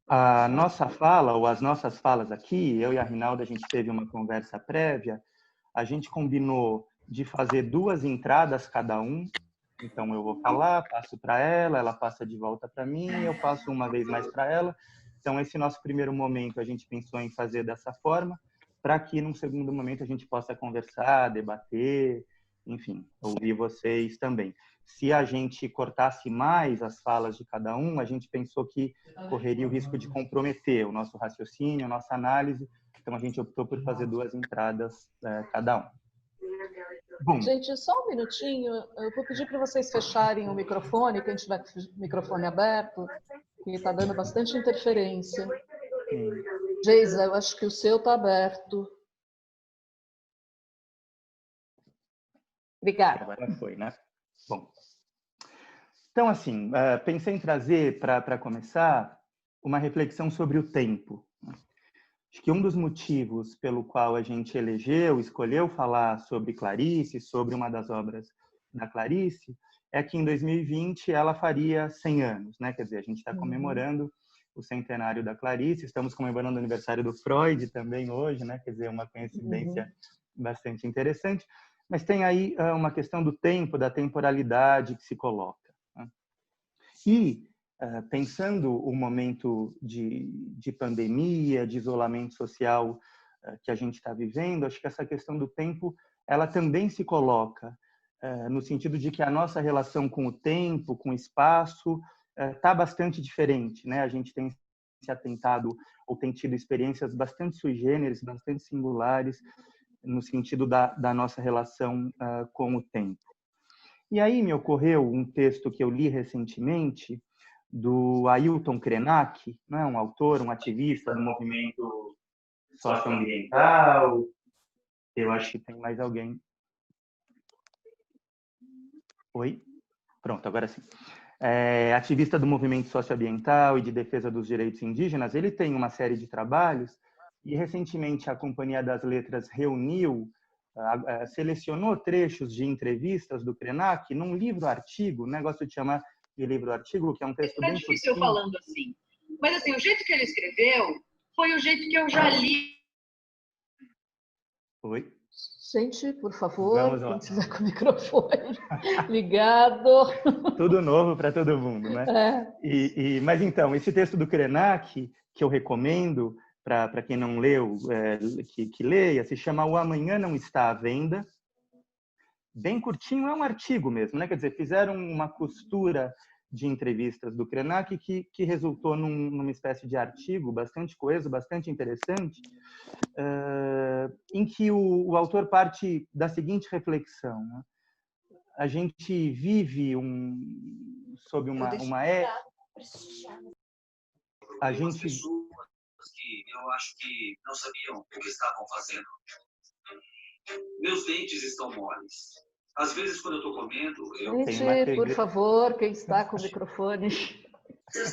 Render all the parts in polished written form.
A nossa fala, ou as nossas falas aqui, eu e a Rinalda, a gente teve uma conversa prévia, a gente combinou de fazer 2 entradas cada um. Então, eu vou falar, passo para ela, ela passa de volta para mim, eu passo uma vez mais para ela. Então, esse nosso primeiro momento, a gente pensou em fazer dessa forma, para que, num segundo momento, a gente possa conversar, debater, enfim, ouvir vocês também. Se a gente cortasse mais as falas de cada um, a gente pensou que correria o risco de comprometer o nosso raciocínio, a nossa análise. Então, a gente optou por fazer 2 entradas cada um. Bom, gente, só um minutinho. Eu vou pedir para vocês fecharem o microfone, quem tiver com o microfone aberto, que está dando bastante interferência. Geisa, eu acho que o seu está aberto. Obrigada. Agora foi, né? Bom. Então, assim, pensei em trazer, para começar, uma reflexão sobre o tempo. Acho que um dos motivos pelo qual a gente escolheu falar sobre Clarice, sobre uma das obras da Clarice, é que em 2020 ela faria 100 anos, né? Quer dizer, a gente está comemorando o centenário da Clarice, estamos comemorando o aniversário do Freud também hoje, né? Quer dizer, uma coincidência bastante interessante. Mas tem aí uma questão do tempo, da temporalidade que se coloca. Né? E pensando o momento de pandemia, de isolamento social que a gente está vivendo, acho que essa questão do tempo, ela também se coloca no sentido de que a nossa relação com o tempo, com o espaço, está bastante diferente, né? A gente tem se atentado ou tem tido experiências bastante sui generis, bastante singulares, no sentido da nossa relação com o tempo. E aí me ocorreu um texto que eu li recentemente, do Ailton Krenak, né, um autor, um ativista do movimento socioambiental. Eu acho que tem mais alguém. Oi? Pronto, agora sim. Ativista do movimento socioambiental e de defesa dos direitos indígenas, ele tem uma série de trabalhos e recentemente a Companhia das Letras selecionou trechos de entrevistas do Krenak num livro-artigo, um negócio de chamar de livro-artigo, que é um texto bem curtinho. É difícil eu falando assim, mas assim, o jeito que ele escreveu foi o jeito que eu já li. Oi? Gente, por favor, quem tiver com o microfone ligado. Tudo novo para todo mundo, né? Mas então, esse texto do Krenak, que eu recomendo para quem não leu, que leia, se chama O Amanhã Não Está à Venda. Bem curtinho, é um artigo mesmo, né? Quer dizer, fizeram uma costura de entrevistas do Krenak que resultou numa espécie de artigo bastante coeso, bastante interessante, em que o autor parte da seguinte reflexão, né? A gente vive sob uma era... A gente... pessoas que eu acho que não sabiam o que estavam fazendo. Meus dentes estão moles. Às vezes, quando eu estou comendo... Gente, por favor, quem está com o microfone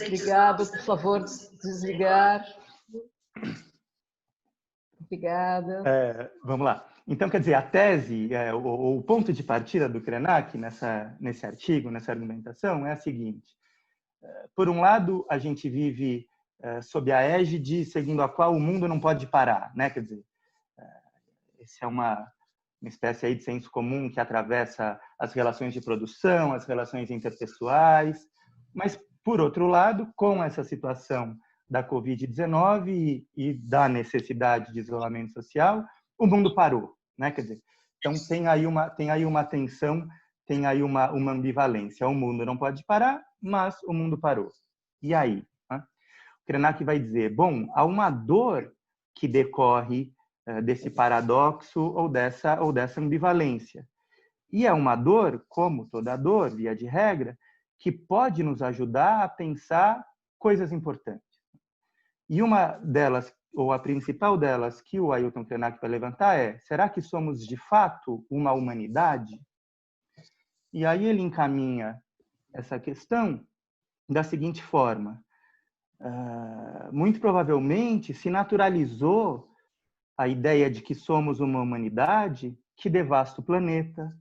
ligado, por favor, desligar. Obrigada. Vamos lá. Então, quer dizer, a tese, o ponto de partida do Krenak nesse artigo, nessa argumentação, é a seguinte. Por um lado, a gente vive sob a égide segundo a qual o mundo não pode parar, né? Quer dizer, esse é uma espécie aí de senso comum que atravessa as relações de produção, as relações interpessoais. Mas, por outro lado, com essa situação da Covid-19 e da necessidade de isolamento social, o mundo parou, né? Quer dizer, então tem aí uma tensão, tem aí uma ambivalência. O mundo não pode parar, mas o mundo parou. E aí? Né? O Krenak vai dizer, bom, há uma dor que decorre desse paradoxo ou dessa ambivalência. E é uma dor, como toda dor, via de regra, que pode nos ajudar a pensar coisas importantes. E uma delas, ou a principal delas, que o Ailton Krenak vai levantar é: será que somos de fato uma humanidade? E aí ele encaminha essa questão da seguinte forma: muito provavelmente se naturalizou a ideia de que somos uma humanidade que devasta o planeta,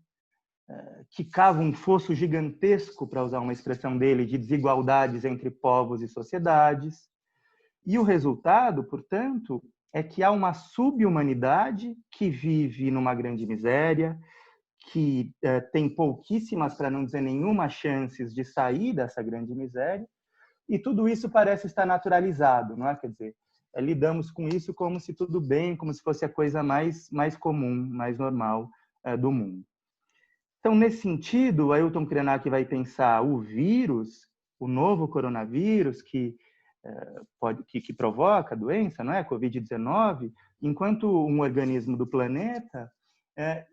que cava um fosso gigantesco, para usar uma expressão dele, de desigualdades entre povos e sociedades, E o resultado, portanto, é que há uma sub-humanidade que vive numa grande miséria, que tem pouquíssimas, para não dizer nenhuma, chances de sair dessa grande miséria, e tudo isso parece estar naturalizado, não é? Quer dizer, lidamos com isso como se tudo bem, como se fosse a coisa mais comum, mais normal do mundo. Então, nesse sentido, Ailton Krenak vai pensar o vírus, o novo coronavírus que provoca a doença, não é? A Covid-19, enquanto um organismo do planeta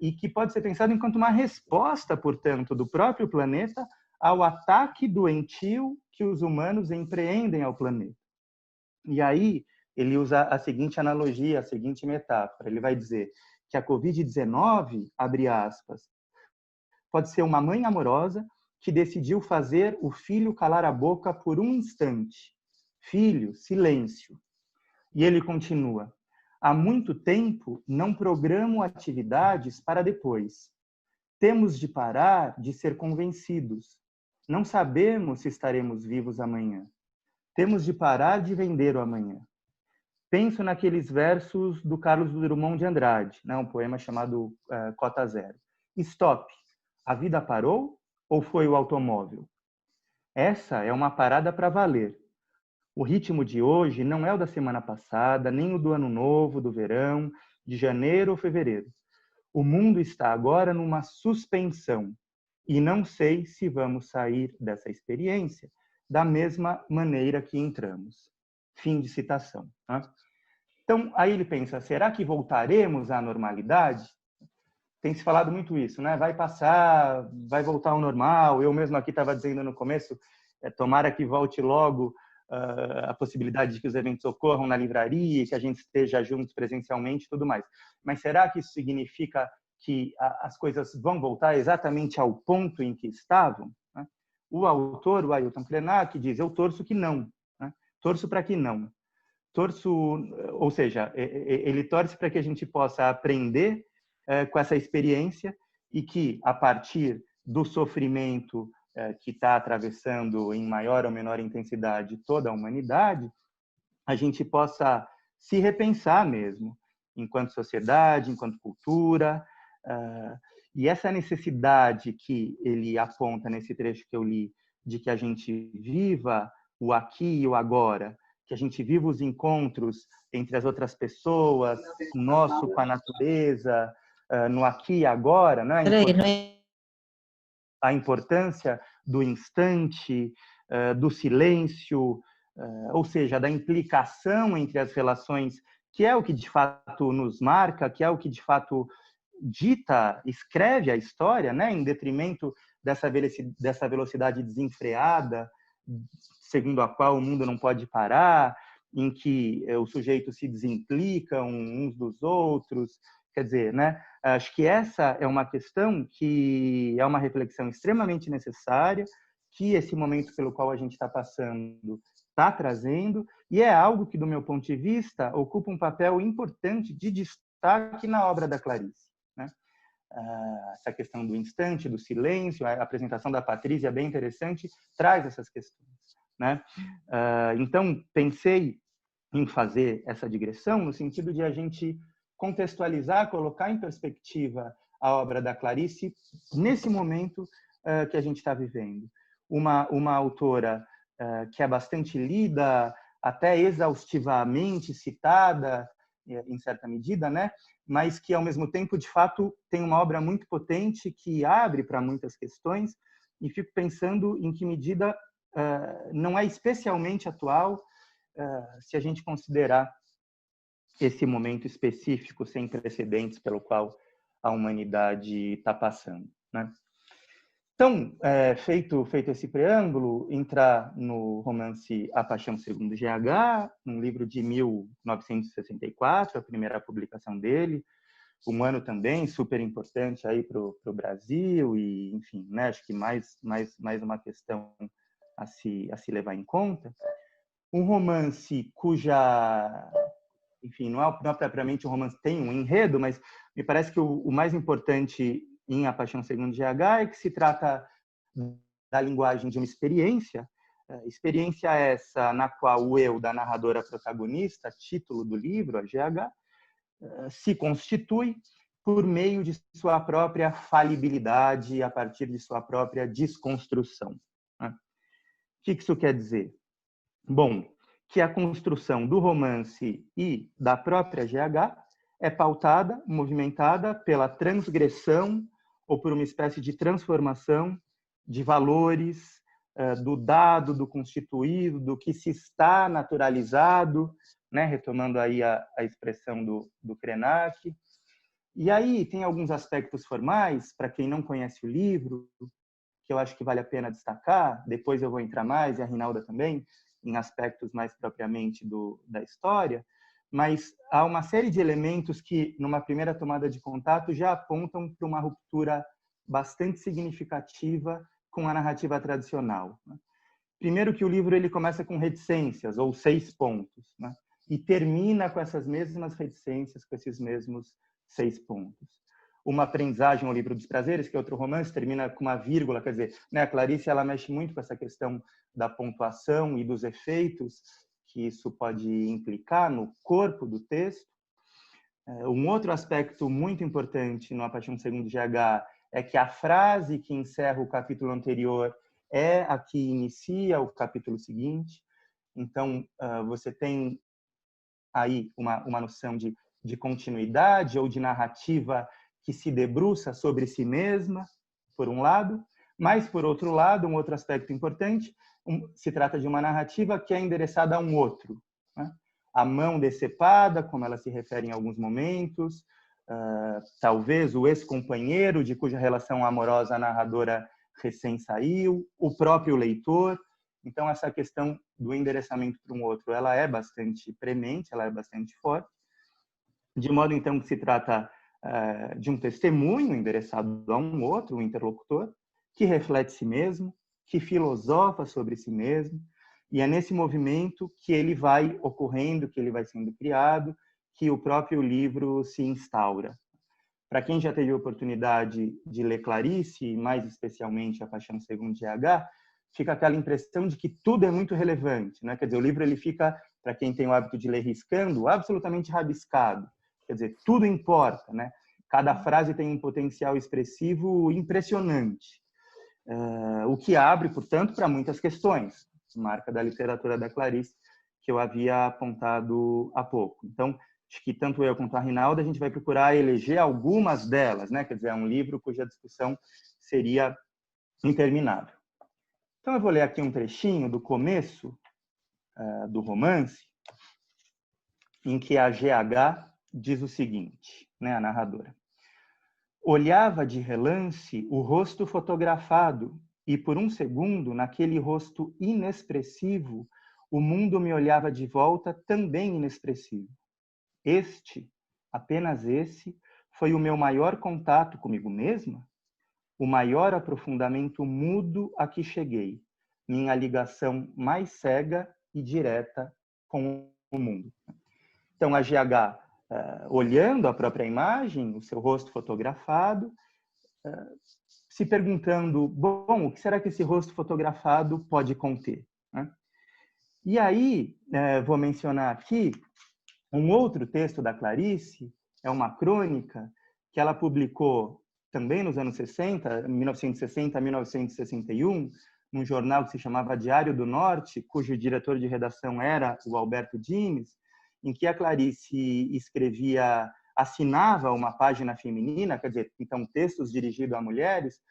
e que pode ser pensado enquanto uma resposta, portanto, do próprio planeta ao ataque doentio que os humanos empreendem ao planeta. E aí ele usa a seguinte analogia, a seguinte metáfora. Ele vai dizer que a Covid-19, abre aspas, pode ser uma mãe amorosa que decidiu fazer o filho calar a boca por um instante. Filho, silêncio. E ele continua: há muito tempo não programo atividades para depois. Temos de parar de ser convencidos. Não sabemos se estaremos vivos amanhã. Temos de parar de vender o amanhã. Penso naqueles versos do Carlos Drummond de Andrade, né, um poema chamado Cota Zero. Stop. A vida parou ou foi o automóvel? Essa é uma parada para valer. O ritmo de hoje não é o da semana passada, nem o do ano novo, do verão, de janeiro ou fevereiro. O mundo está agora numa suspensão e não sei se vamos sair dessa experiência da mesma maneira que entramos. Fim de citação. Né? Então, aí ele pensa, será que voltaremos à normalidade? Tem se falado muito isso, né? Vai passar, vai voltar ao normal. Eu mesmo aqui estava dizendo no começo, tomara que volte logo a possibilidade de que os eventos ocorram na livraria, que a gente esteja juntos presencialmente e tudo mais. Mas será que isso significa que as coisas vão voltar exatamente ao ponto em que estavam? O autor, o Ailton Krenak, diz, eu torço que não. Né? Torço para que não. Torço, ou seja, ele torce para que a gente possa aprender com essa experiência e que, a partir do sofrimento que está atravessando em maior ou menor intensidade toda a humanidade, a gente possa se repensar mesmo, enquanto sociedade, enquanto cultura. E essa necessidade que ele aponta nesse trecho que eu li, de que a gente viva o aqui e o agora, que a gente viva os encontros entre as outras pessoas, nosso com a natureza, no aqui e agora, né? A importância do instante, do silêncio, ou seja, da implicação entre as relações, que é o que de fato nos marca, que é o que de fato dita, escreve a história, né? Em detrimento dessa velocidade desenfreada, segundo a qual o mundo não pode parar, em que os sujeitos se desimplicam uns dos outros. Quer dizer, né? Acho que essa é uma questão que é uma reflexão extremamente necessária, que esse momento pelo qual a gente está passando está trazendo, e é algo que, do meu ponto de vista, ocupa um papel importante de destaque na obra da Clarice. Né? Essa questão do instante, do silêncio, a apresentação da Patrícia é bem interessante, traz essas questões. Né? Então, pensei em fazer essa digressão no sentido de a gente contextualizar, colocar em perspectiva a obra da Clarice nesse momento que a gente está vivendo. Uma autora que é bastante lida, até exaustivamente citada, em certa medida, né? Mas que, ao mesmo tempo, de fato, tem uma obra muito potente que abre para muitas questões, e fico pensando em que medida não é especialmente atual se a gente considerar esse momento específico sem precedentes pelo qual a humanidade está passando. Né? Então, feito esse preâmbulo, entrar no romance A Paixão Segundo GH, um livro de 1964, a primeira publicação dele, um ano também super importante aí para o Brasil, e, enfim, né, acho que mais uma questão a se levar em conta. Um romance cuja, enfim, não é propriamente um romance, tem um enredo, mas me parece que o mais importante em A Paixão Segundo GH é que se trata da linguagem de uma experiência Experiência essa na qual o eu da narradora protagonista, título do livro, a GH, se constitui por meio de sua própria falibilidade, a partir de sua própria desconstrução. O que isso quer dizer? Bom, que a construção do romance e da própria GH é pautada, movimentada pela transgressão ou por uma espécie de transformação de valores, do dado, do constituído, do que se está naturalizado, né? Retomando aí a expressão do Krenak. E aí tem alguns aspectos formais, para quem não conhece o livro, que eu acho que vale a pena destacar, depois eu vou entrar mais, e a Rinalda também, em aspectos mais propriamente da história, mas há uma série de elementos que, numa primeira tomada de contato, já apontam para uma ruptura bastante significativa com a narrativa tradicional. Primeiro que o livro ele começa com reticências, ou 6 pontos, né? E termina com essas mesmas reticências, com esses mesmos 6 pontos. Uma aprendizagem, o Livro dos Prazeres, que é outro romance, termina com uma vírgula, quer dizer, né, a Clarice ela mexe muito com essa questão da pontuação e dos efeitos que isso pode implicar no corpo do texto. Um outro aspecto muito importante no A Paixão Segundo GH é que a frase que encerra o capítulo anterior é a que inicia o capítulo seguinte. Então, você tem aí uma noção de continuidade ou de narrativa que se debruça sobre si mesma, por um lado, mas, por outro lado, um outro aspecto importante, se trata de uma narrativa que é endereçada a um outro, né? A mão decepada, como ela se refere em alguns momentos, talvez o ex-companheiro de cuja relação amorosa a narradora recém saiu, o próprio leitor. Então, essa questão do endereçamento para um outro, ela é bastante premente, ela é bastante forte, de modo, então, que se trata de um testemunho endereçado a um outro, um interlocutor, que reflete si mesmo, que filosofa sobre si mesmo, e é nesse movimento que ele vai ocorrendo, que ele vai sendo criado, que o próprio livro se instaura. Para quem já teve a oportunidade de ler Clarice, mais especialmente A Paixão Segundo GH, fica aquela impressão de que tudo é muito relevante, né? Quer dizer, o livro ele fica, para quem tem o hábito de ler riscando, absolutamente rabiscado. Quer dizer, tudo importa, né? Cada frase tem um potencial expressivo impressionante, o que abre, portanto, para muitas questões, marca da literatura da Clarice, que eu havia apontado há pouco. Então, acho que tanto eu quanto a Rinalda, a gente vai procurar eleger algumas delas, né? Quer dizer, é um livro cuja discussão seria interminável. Então, eu vou ler aqui um trechinho do começo do romance, em que a GH diz o seguinte, né, a narradora. Olhava de relance o rosto fotografado e, por um segundo, naquele rosto inexpressivo, o mundo me olhava de volta também inexpressivo. Este, apenas esse, foi o meu maior contato comigo mesma? O maior aprofundamento mudo a que cheguei, minha ligação mais cega e direta com o mundo. Então, a GH, olhando a própria imagem, o seu rosto fotografado, se perguntando, bom, o que será que esse rosto fotografado pode conter? E aí, vou mencionar aqui um outro texto da Clarice, é uma crônica que ela publicou também nos anos 60, 1960 a 1961, num jornal que se chamava Diário do Norte, cujo diretor de redação era o Alberto Dines, em que a Clarice assinava uma página feminina, quer dizer, então textos dirigidos a mulheres,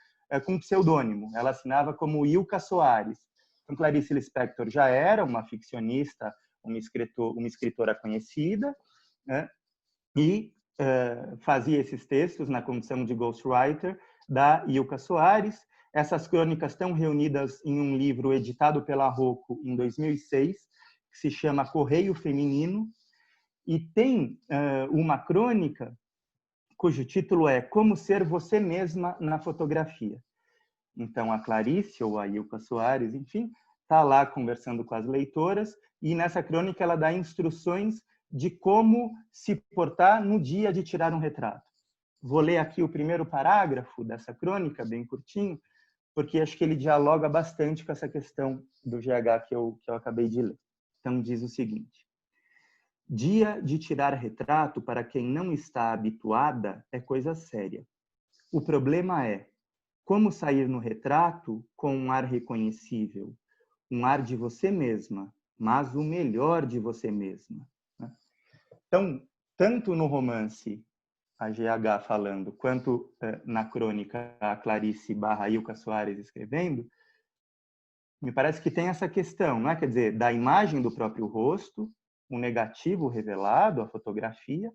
com pseudônimo. Ela assinava como Ilka Soares. Então, Clarice Lispector já era uma ficcionista, uma escritora conhecida, né? E fazia esses textos na condição de ghostwriter da Ilka Soares. Essas crônicas estão reunidas em um livro editado pela Rocco em 2006, que se chama Correio Feminino, e tem uma crônica cujo título é Como Ser Você Mesma na Fotografia. Então, a Clarice, ou a Ilka Soares, enfim, está lá conversando com as leitoras, e nessa crônica ela dá instruções de como se portar no dia de tirar um retrato. Vou ler aqui o primeiro parágrafo dessa crônica, bem curtinho, porque acho que ele dialoga bastante com essa questão do GH que eu acabei de ler. Então, diz o seguinte: dia de tirar retrato para quem não está habituada é coisa séria. O problema é como sair no retrato com um ar reconhecível, um ar de você mesma, mas o melhor de você mesma. Então, tanto no romance a GH falando, quanto na crônica a Clarice / Ilka Soares escrevendo, me parece que tem essa questão, não é? Quer dizer, da imagem do próprio rosto, o negativo revelado, a fotografia,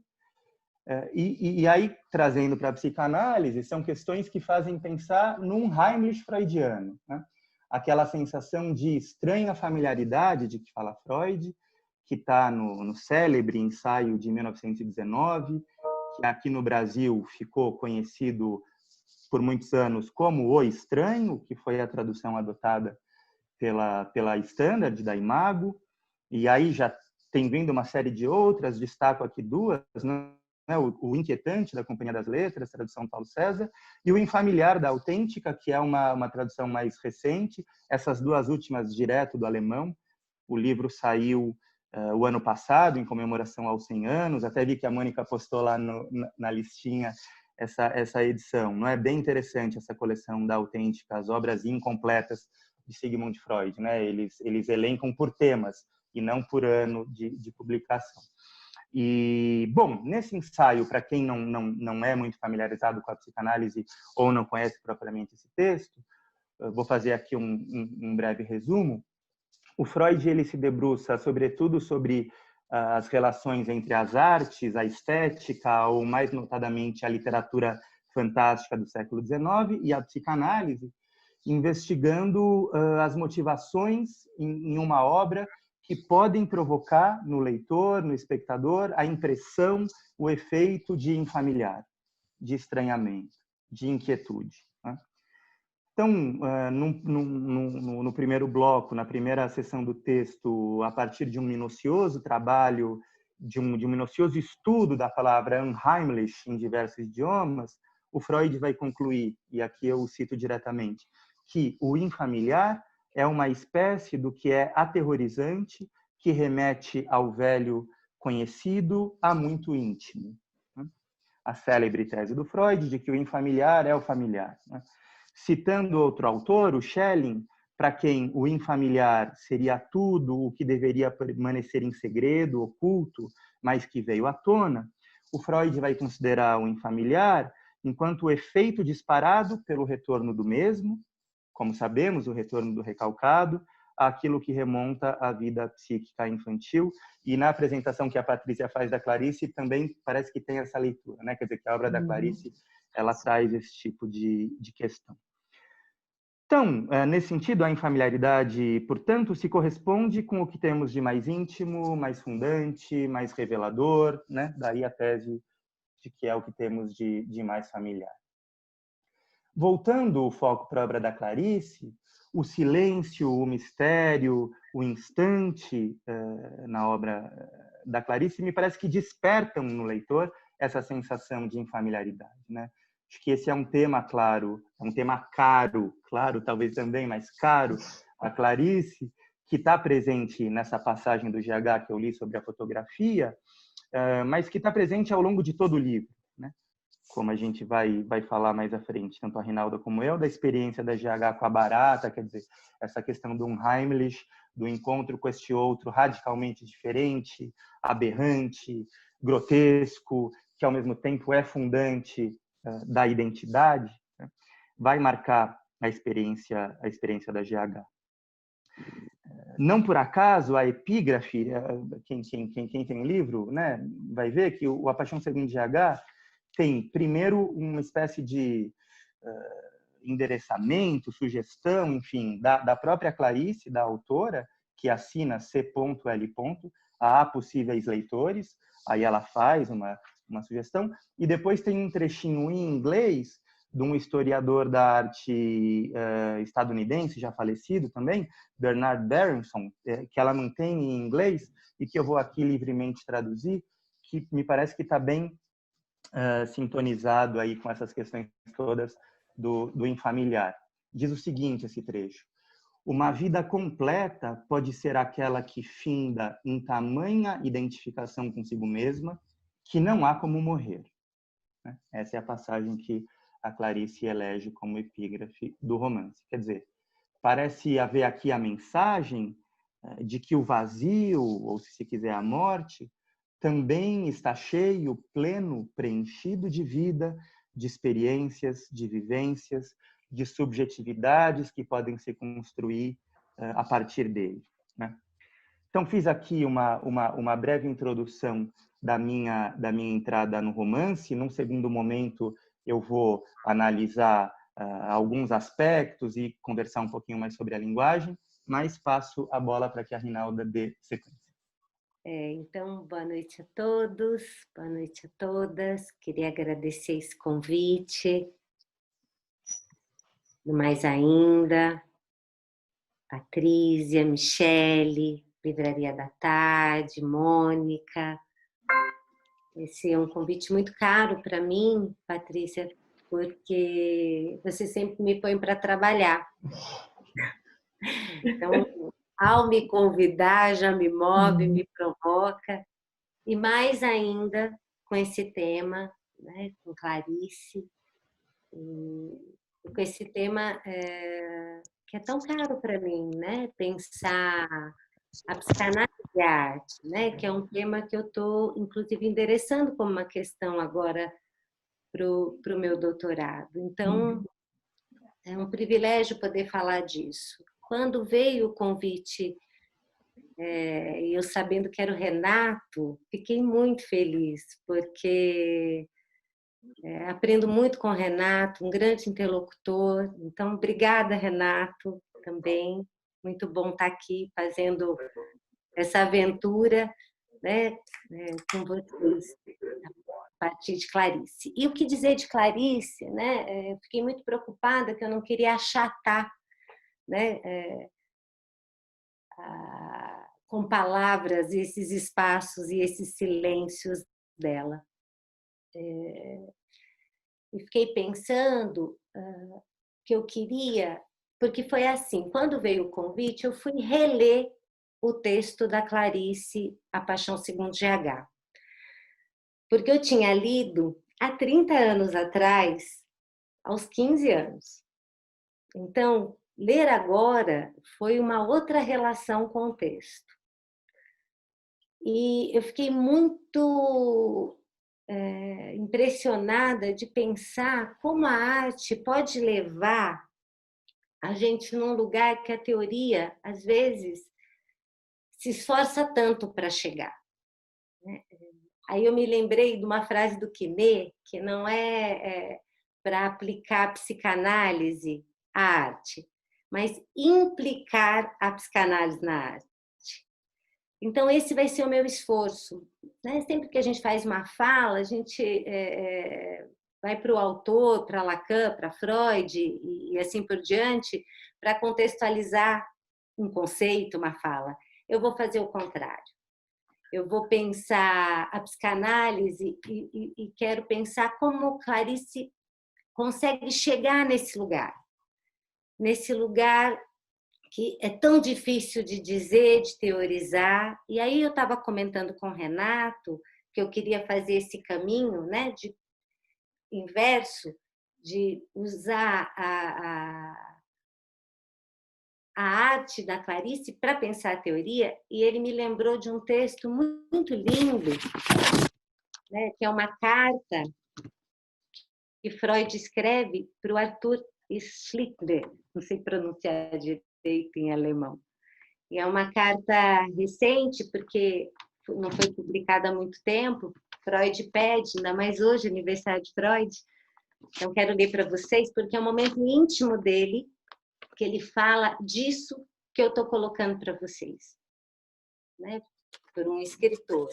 e aí, trazendo para a psicanálise, são questões que fazem pensar num Heimlich freudiano, né? Aquela sensação de estranha familiaridade de que fala Freud, que está no célebre ensaio de 1919, que aqui no Brasil ficou conhecido por muitos anos como O Estranho, que foi a tradução adotada pela Standard, da Imago, e aí já tem vindo uma série de outras, destaco aqui duas, né? O Inquietante, da Companhia das Letras, tradução Paulo César, e o Infamiliar, da Autêntica, que é uma tradução mais recente, essas duas últimas direto do alemão. O livro saiu o ano passado, em comemoração aos 100 anos, até vi que a Mônica postou lá na listinha essa edição. Não é bem interessante essa coleção da Autêntica, as obras incompletas de Sigmund Freud, né? Eles elencam por temas e não por ano de publicação. E, bom, nesse ensaio, para quem não é muito familiarizado com a psicanálise ou não conhece propriamente esse texto, vou fazer aqui um breve resumo. O Freud ele se debruça, sobretudo, sobre as relações entre as artes, a estética, ou mais notadamente a literatura fantástica do século XIX e a psicanálise, investigando as motivações em uma obra que podem provocar no leitor, no espectador, a impressão, o efeito de infamiliar, de estranhamento, de inquietude. Né? Então, no primeiro bloco, na primeira sessão do texto, a partir de um minucioso trabalho, de um minucioso estudo da palavra unheimlich em diversos idiomas, o Freud vai concluir, e aqui eu o cito diretamente, que o infamiliar é uma espécie do que é aterrorizante, que remete ao velho conhecido, a muito íntimo. A célebre tese do Freud de que o infamiliar é o familiar. Citando outro autor, o Schelling, para quem o infamiliar seria tudo o que deveria permanecer em segredo, oculto, mas que veio à tona, o Freud vai considerar o infamiliar enquanto o efeito disparado pelo retorno do mesmo, como sabemos, o retorno do recalcado, àquilo que remonta à vida psíquica infantil. E na apresentação que a Patrícia faz da Clarice, também parece que tem essa leitura, né? Quer dizer, que a obra da Clarice, ela traz esse tipo de questão. Então, nesse sentido, a infamiliaridade, portanto, se corresponde com o que temos de mais íntimo, mais fundante, mais revelador, né? Daí a tese de que é o que temos de mais familiar. Voltando o foco para a obra da Clarice, o silêncio, o mistério, o instante na obra da Clarice me parece que despertam no leitor essa sensação de infamiliaridade, né? Acho que esse é um tema, claro, é um tema caro, claro, talvez também, mas caro, a Clarice, que está presente nessa passagem do GH que eu li sobre a fotografia, mas que está presente ao longo de todo o livro, né? Como a gente vai falar mais à frente, tanto a Rinalda como eu, da experiência da GH com a barata, quer dizer, essa questão do unheimlich, do encontro com este outro radicalmente diferente, aberrante, grotesco, que ao mesmo tempo é fundante da identidade, né? Vai marcar a experiência da GH. Não por acaso, a epígrafe, quem tem o livro, né, vai ver que A Paixão Segundo GH tem, primeiro, uma espécie de endereçamento, sugestão, enfim, da própria Clarice, da autora, que assina C.L. a possíveis leitores, aí ela faz uma sugestão, e depois tem um trechinho em inglês de um historiador da arte estadunidense, já falecido também, Bernard Berenson, que ela não tem em inglês, e que eu vou aqui livremente traduzir, que me parece que está bem sintonizado aí com essas questões todas do infamiliar. diz o seguinte, esse trecho: uma vida completa pode ser aquela que finda em tamanha identificação consigo mesma que não há como morrer. Essa é a passagem que a Clarice elege como epígrafe do romance. Quer dizer, parece haver aqui a mensagem de que o vazio, ou se quiser a morte, também está cheio, pleno, preenchido de vida, de experiências, de vivências, de subjetividades que podem se construir a partir dele. Então, fiz aqui uma breve introdução da minha entrada no romance. Num segundo momento, eu vou analisar alguns aspectos e conversar um pouquinho mais sobre a linguagem, mas passo a bola para que a Rinalda dê sequência. Então, boa noite a todos, boa noite a todas. Queria agradecer esse convite. Mais ainda, Patrícia, Michele, Livraria da Tarde, Mônica. Esse é um convite muito caro para mim, Patrícia, porque você sempre me põe para trabalhar. Então, ao me convidar, já me move, me provoca. E mais ainda com esse tema, né, com Clarice, com esse tema que é tão caro para mim, né? Pensar a psicanálise e a arte, né? Que é um tema que eu estou, inclusive, endereçando como uma questão agora para o meu doutorado. Então, é um privilégio poder falar disso. Quando veio o convite, eu sabendo que era o Renato, fiquei muito feliz, porque aprendo muito com o Renato, um grande interlocutor. Então, obrigada, Renato, também. Muito bom estar aqui fazendo essa aventura, né, com vocês, a partir de Clarice. E o que dizer de Clarice? Né? Eu fiquei muito preocupada que eu não queria achatar, né, com palavras esses espaços e esses silêncios dela. E fiquei pensando que eu queria, porque foi assim, quando veio o convite, eu fui reler o texto da Clarice, A Paixão Segundo GH. Porque eu tinha lido há 30 anos atrás, aos 15 anos. Então, ler agora foi uma outra relação com o texto. E eu fiquei muito impressionada de pensar como a arte pode levar a gente num lugar que a teoria, às vezes, se esforça tanto para chegar. Aí eu me lembrei de uma frase do Quinet, que não é para aplicar a psicanálise à arte, mas implicar a psicanálise na arte. Então, esse vai ser o meu esforço. Né? Sempre que a gente faz uma fala, a gente vai para o autor, para Lacan, para Freud e assim por diante, para contextualizar um conceito, uma fala. Eu vou fazer o contrário. Eu vou pensar a psicanálise e quero pensar como Clarice consegue chegar nesse lugar que é tão difícil de dizer, de teorizar. E aí eu estava comentando com o Renato que eu queria fazer esse caminho, né, de inverso, de usar a arte da Clarice para pensar a teoria, e ele me lembrou de um texto muito lindo, né, que é uma carta que Freud escreve para o Arthur Schlichter, não sei pronunciar direito em alemão. E é uma carta recente, porque não foi publicada há muito tempo. Freud pede, ainda mais hoje, aniversário de Freud. Então, quero ler para vocês, porque é um momento íntimo dele, que ele fala disso que eu estou colocando para vocês, né? Por um escritor.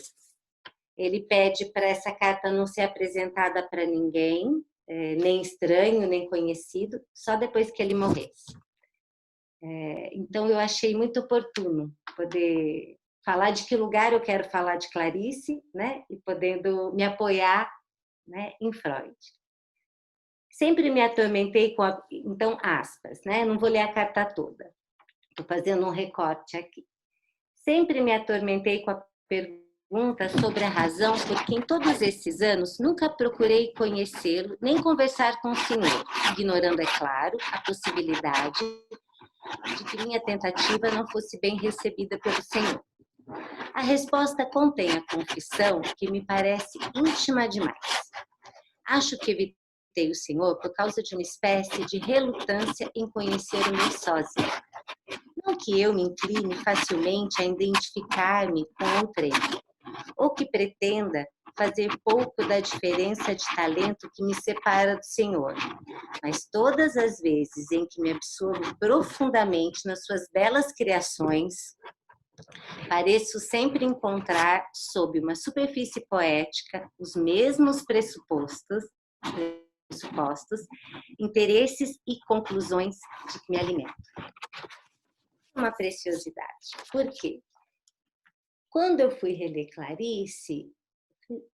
Ele pede para essa carta não ser apresentada para ninguém, nem estranho, nem conhecido, só depois que ele morresse. Então, eu achei muito oportuno poder falar de que lugar eu quero falar de Clarice, né? E podendo me apoiar, né, em Freud. Sempre me atormentei com a... Então, aspas, né? Não vou ler a carta toda. Estou fazendo um recorte aqui. Sempre me atormentei com a pergunta sobre a razão por que em todos esses anos nunca procurei conhecê-lo, nem conversar com o senhor, ignorando, é claro, a possibilidade de que minha tentativa não fosse bem recebida pelo senhor. A resposta contém a confissão que me parece íntima demais. Acho que evitei o senhor por causa de uma espécie de relutância em conhecer-me sozinha. Não que eu me incline facilmente a identificar-me com outrem, ou que pretenda fazer pouco da diferença de talento que me separa do senhor, mas todas as vezes em que me absorvo profundamente nas suas belas criações, pareço sempre encontrar, sob uma superfície poética, os mesmos pressupostos, interesses e conclusões de que me alimento. Uma preciosidade. Por quê? Quando eu fui reler Clarice,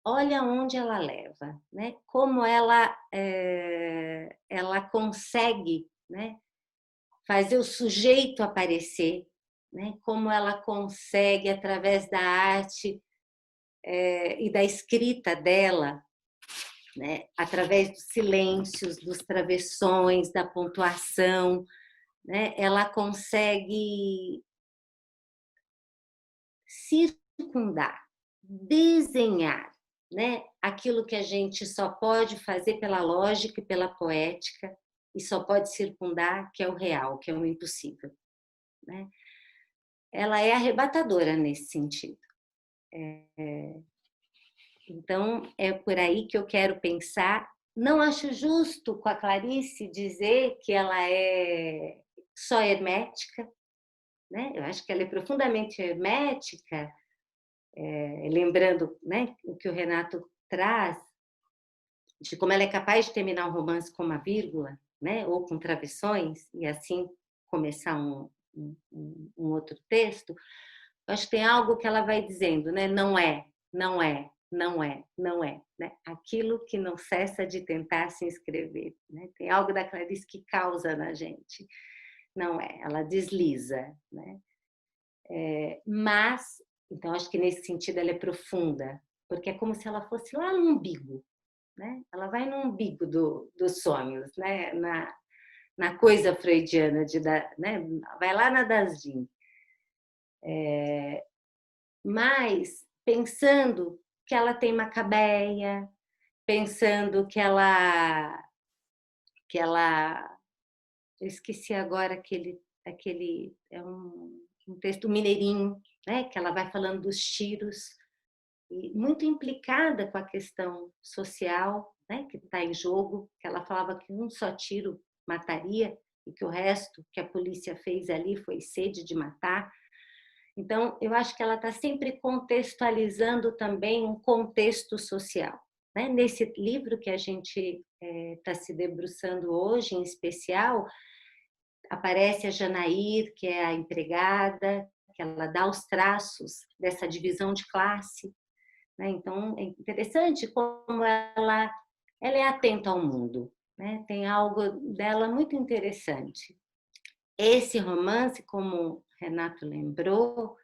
olha onde ela leva, né? Como ela consegue, né, fazer o sujeito aparecer, né? Como ela consegue, através da arte e da escrita dela, né? Através dos silêncios, dos travessões, da pontuação, né? Ela consegue circundar, desenhar, né? Aquilo que a gente só pode fazer pela lógica e pela poética, e só pode circundar, que é o real, que é o impossível, né? Ela é arrebatadora nesse sentido. Então, é por aí que eu quero pensar. Não acho justo com a Clarice dizer que ela é só hermética, né? Eu acho que ela é profundamente hermética, lembrando, né, o que o Renato traz, de como ela é capaz de terminar um romance com uma vírgula, né, ou com travessões, e assim começar um outro texto. Eu acho que tem algo que ela vai dizendo, né? Não é, não é, não é, não é, né? Aquilo que não cessa de tentar se inscrever, né? Tem algo da Clarice que causa na gente. Não é, ela desliza, né? Mas, então, acho que nesse sentido ela é profunda, porque é como se ela fosse lá no umbigo, né? Ela vai no umbigo dos sonhos, né? Na coisa freudiana, né? Vai lá na Dasdim. Mas pensando que ela tem Macabeia, pensando que ela eu esqueci agora aquele é um texto mineirinho, né? Que ela vai falando dos tiros, e muito implicada com a questão social, né? Que está em jogo, que ela falava que um só tiro mataria e que o resto que a polícia fez ali foi sede de matar. Então, eu acho que ela está sempre contextualizando também um contexto social, né? Nesse livro que a gente está se debruçando hoje, em especial, aparece a Janair, que é a empregada, que ela dá os traços dessa divisão de classe, né? Então, é interessante como ela é atenta ao mundo, né? Tem algo dela muito interessante. Esse romance, como Renato lembrou,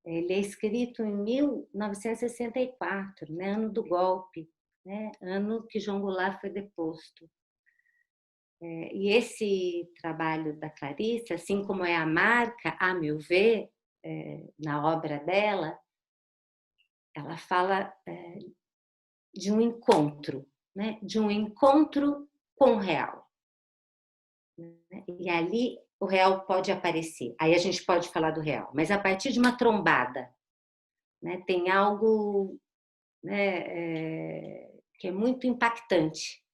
ele é escrito em 1964, né? Ano do golpe, né? Ano que João Goulart foi deposto. E esse trabalho da Clarice, assim como é a marca, a meu ver, na obra dela, ela fala de um encontro, né? De um encontro com o real. E ali o real pode aparecer. Aí a gente pode falar do real, mas a partir de uma trombada, né? Tem algo, né, que é muito impactante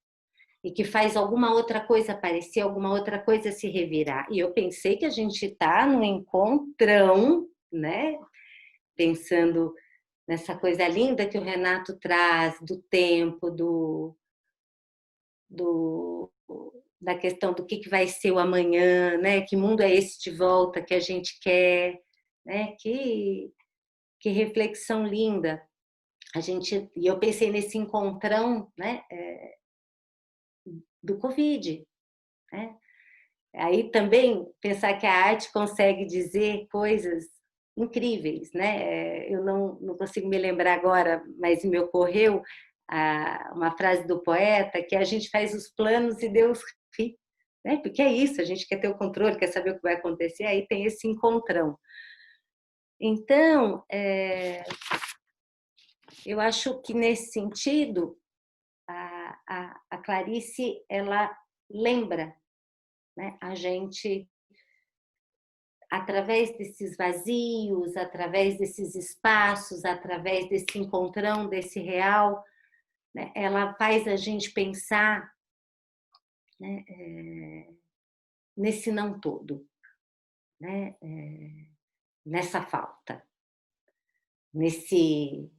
e que faz alguma outra coisa aparecer, alguma outra coisa se revirar. E eu pensei que a gente está num encontrão, né? Pensando nessa coisa linda que o Renato traz do tempo, da questão do que vai ser o amanhã, né? Que mundo é esse de volta que a gente quer, né? Que reflexão linda. E eu pensei nesse encontrão, né? do Covid, né? Aí também pensar que a arte consegue dizer coisas incríveis, né? Eu não consigo me lembrar agora, mas me ocorreu uma frase do poeta, que a gente faz os planos e Deus ri, né? Porque é isso, a gente quer ter o controle, quer saber o que vai acontecer, aí tem esse encontrão. Então, eu acho que nesse sentido, a Clarice, ela lembra, né, a gente, através desses vazios, através desses espaços, através desse encontrão, desse real, né, ela faz a gente pensar, né, nesse não todo, né, nessa falta, nesse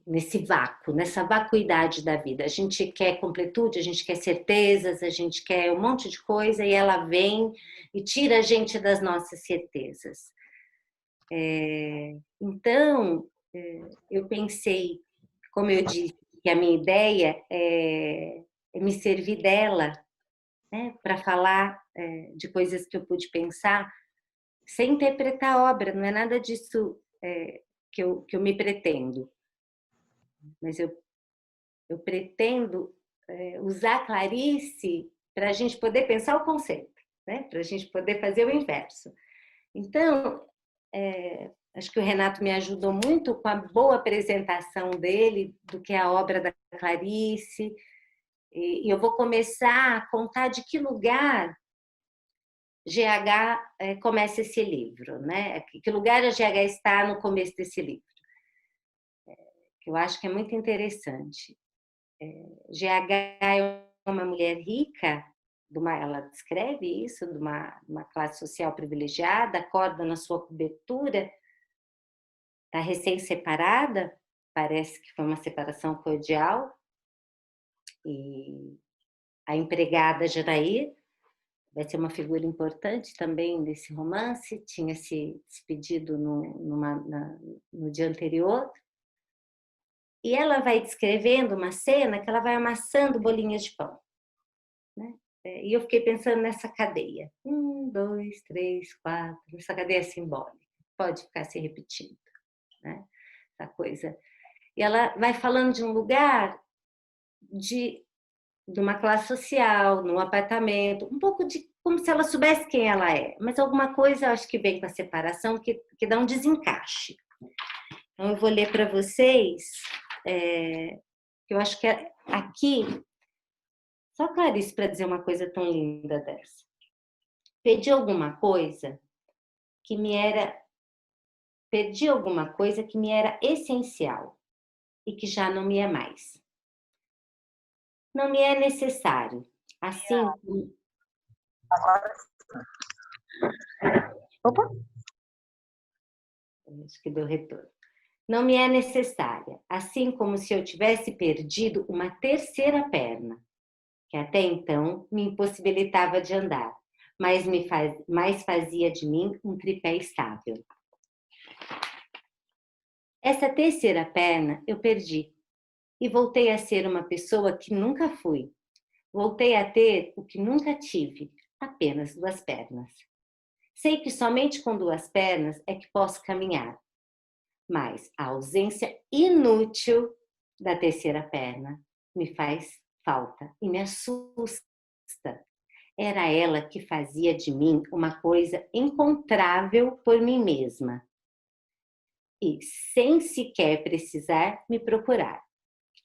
vácuo, nessa vacuidade da vida. A gente quer completude, a gente quer certezas, a gente quer um monte de coisa e ela vem e tira a gente das nossas certezas. Então, eu pensei, como eu disse, que a minha ideia é me servir dela, né, para falar de coisas que eu pude pensar, sem interpretar a obra, não é nada disso que eu me pretendo. Mas eu pretendo usar a Clarice para a gente poder pensar o conceito, né? Para a gente poder fazer o inverso. Então, acho que o Renato me ajudou muito com a boa apresentação dele, do que é a obra da Clarice, e eu vou começar a contar de que lugar GH começa esse livro, né? Que lugar a GH está no começo desse livro, que eu acho que é muito interessante. GH é uma mulher rica, ela descreve isso, de uma classe social privilegiada, acorda na sua cobertura, está recém-separada, parece que foi uma separação cordial, e a empregada Janair vai ser uma figura importante também desse romance, tinha se despedido no dia anterior. E ela vai descrevendo uma cena que ela vai amassando bolinhas de pão, né? E eu fiquei pensando nessa cadeia. 1, 2, 3, 4, essa cadeia simbólica. Pode ficar se repetindo, né? Essa coisa. E ela vai falando de um lugar de uma classe social, num apartamento, um pouco de como se ela soubesse quem ela é, mas alguma coisa, eu acho que vem com a separação, que dá um desencaixe. Então, eu vou ler para vocês, eu acho que aqui, só Clarice para dizer uma coisa tão linda dessa. Perdi alguma coisa que me era essencial e que já não me é mais. Não me é necessário, assim como... Opa! Acho que deu retorno. Não me é necessária, assim como se eu tivesse perdido uma terceira perna, que até então me impossibilitava de andar, mas mais fazia de mim um tripé estável. Essa terceira perna eu perdi e voltei a ser uma pessoa que nunca fui. Voltei a ter o que nunca tive, apenas 2 pernas. Sei que somente com 2 pernas é que posso caminhar, mas a ausência inútil da terceira perna me faz falta e me assusta. Era ela que fazia de mim uma coisa encontrável por mim mesma e sem sequer precisar me procurar.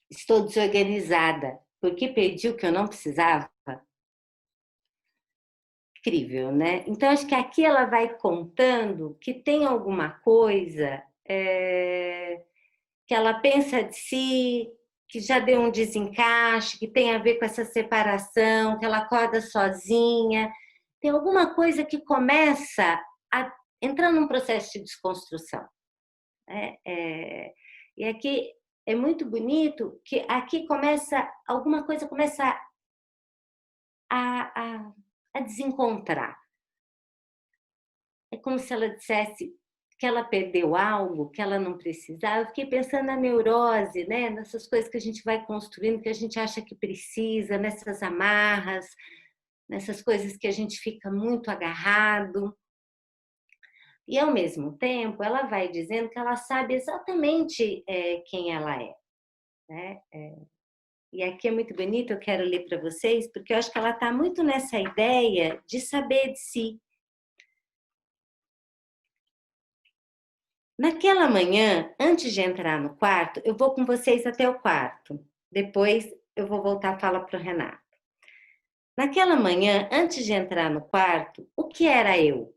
Estou desorganizada porque perdi o que eu não precisava. Incrível, né? Então, acho que aqui ela vai contando que tem alguma coisa que ela pensa de si, que já deu um desencaixe, que tem a ver com essa separação, que ela acorda sozinha. Tem alguma coisa que começa a entrar num processo de desconstrução. E aqui é muito bonito que aqui alguma coisa começa a desencontrar. É como se ela dissesse que ela perdeu algo, que ela não precisava. Eu fiquei pensando na neurose, né? Nessas coisas que a gente vai construindo, que a gente acha que precisa, nessas amarras, nessas coisas que a gente fica muito agarrado. E, ao mesmo tempo, ela vai dizendo que ela sabe exatamente quem ela é, né? E aqui é muito bonito, eu quero ler para vocês, porque eu acho que ela está muito nessa ideia de saber de si. Naquela manhã, antes de entrar no quarto, eu vou com vocês até o quarto. Depois eu vou voltar a falar para o Renato. Naquela manhã, antes de entrar no quarto, o que era eu?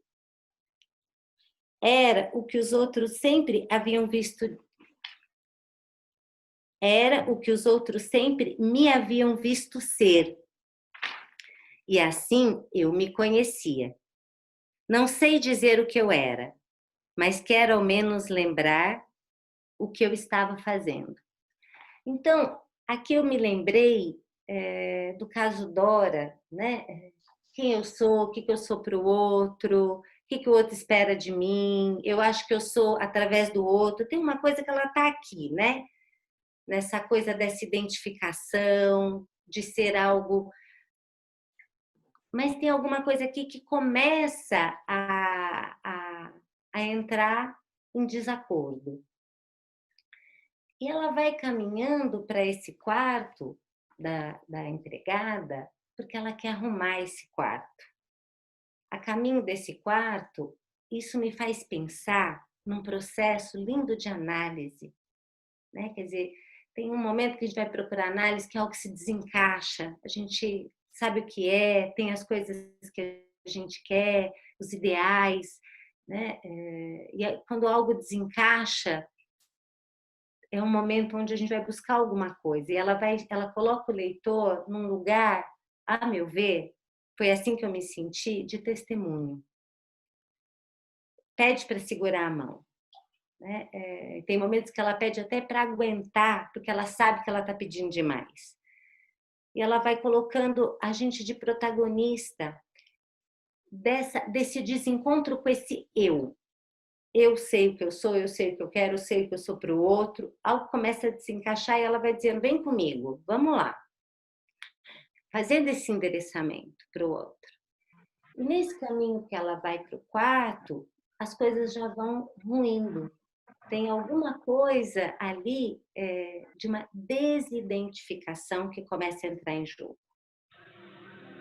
Era o que os outros sempre haviam visto. Era o que os outros sempre me haviam visto ser. E assim eu me conhecia. Não sei dizer o que eu era, mas quero ao menos lembrar o que eu estava fazendo. Então, aqui eu me lembrei do caso Dora, né? Quem eu sou, o que eu sou para o outro, o que o outro espera de mim. Eu acho que eu sou através do outro. Tem uma coisa que ela está aqui, né? Nessa coisa dessa identificação, de ser algo. Mas tem alguma coisa aqui que começa a entrar em desacordo. E ela vai caminhando para esse quarto da empregada, porque ela quer arrumar esse quarto. A caminho desse quarto, isso me faz pensar num processo lindo de análise, né? Quer dizer, tem um momento que a gente vai procurar análise que é algo que se desencaixa, a gente sabe o que é, tem as coisas que a gente quer, os ideais, né? E quando algo desencaixa, é um momento onde a gente vai buscar alguma coisa e ela coloca o leitor num lugar, a meu ver, foi assim que eu me senti, de testemunho. Pede para segurar a mão, né? Tem momentos que ela pede até para aguentar, porque ela sabe que ela está pedindo demais. E ela vai colocando a gente de protagonista desse desencontro com esse eu. Eu sei o que eu sou, eu sei o que eu quero, eu sei o que eu sou para o outro. Algo começa a se encaixar e ela vai dizendo, vem comigo, vamos lá. Fazendo esse endereçamento para o outro. E nesse caminho que ela vai para o quarto, as coisas já vão ruindo. Tem alguma coisa ali de uma desidentificação que começa a entrar em jogo.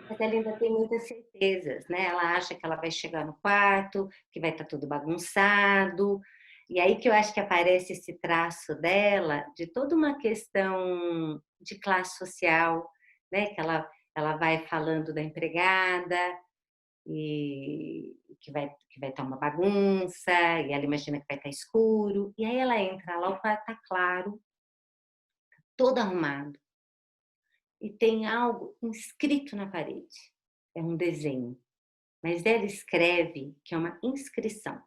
Mas ela ainda tem muitas certezas, né? Ela acha que ela vai chegar no quarto, que vai estar tudo bagunçado. E aí que eu acho que aparece esse traço dela de toda uma questão de classe social, né? Que ela vai falando da empregada e que vai estar uma bagunça, e ela imagina que vai estar escuro. E aí ela entra lá, o quarto está claro, todo arrumado. E tem algo inscrito na parede. É um desenho. Mas ela escreve que é uma inscrição.